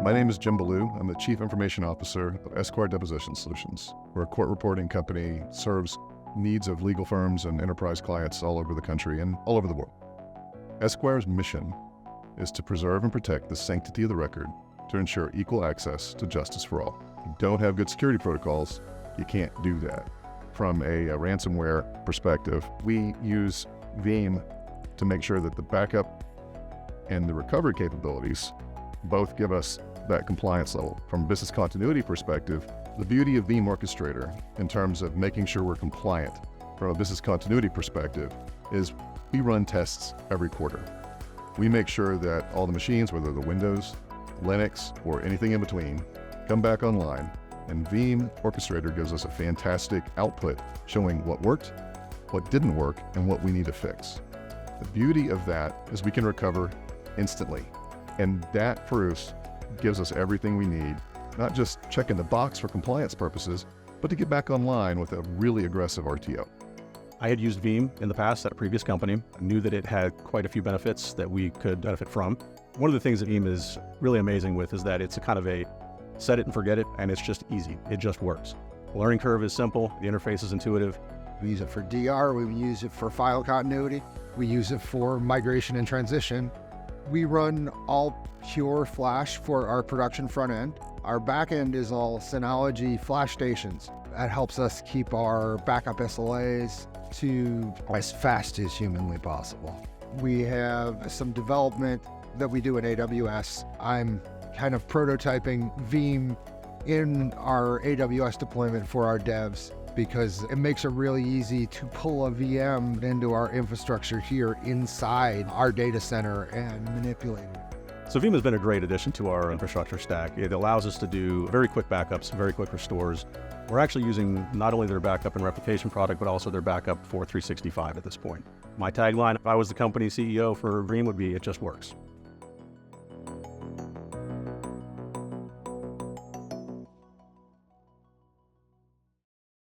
My name is Jim Ballowe. I'm the Chief Information Officer of Esquire Deposition Solutions. We're a court reporting company, serves needs of legal firms and enterprise clients all over the country and all over the world. Esquire's mission is to preserve and protect the sanctity of the record to ensure equal access to justice for all. If you don't have good security protocols, you can't do that. From a ransomware perspective, we use Veeam to make sure that the backup and the recovery capabilities both give us that compliance level. From a business continuity perspective, the beauty of Veeam Orchestrator in terms of making sure we're compliant from a business continuity perspective is we run tests every quarter. We make sure that all the machines, whether they're Windows, Linux, or anything in between, come back online, and Veeam Orchestrator gives us a fantastic output showing what worked, what didn't work, and what we need to fix. The beauty of that is we can recover instantly, and that for us gives us everything we need, not just checking the box for compliance purposes, but to get back online with a really aggressive RTO. I had used Veeam in the past at a previous company. I knew that it had quite a few benefits that we could benefit from. One of the things that Veeam is really amazing with is that it's a kind of a set it and forget it, and it's just easy. It just works. The learning curve is simple. The interface is intuitive. We use it for DR. We use it for file continuity. We use it for migration and transition. We run all pure Flash for our production front end. Our back end is all Synology Flash stations. That helps us keep our backup SLAs to as fast as humanly possible. We have some development that we do in AWS. I'm kind of prototyping Veeam in our AWS deployment for our devs because it makes it really easy to pull a VM into our infrastructure here inside our data center and manipulate it. So Veeam has been a great addition to our infrastructure stack. It allows us to do very quick backups, very quick restores. We're actually using not only their backup and replication product, but also their backup for 365 at this point. My tagline, if I was the company CEO for Veeam, would be, it just works.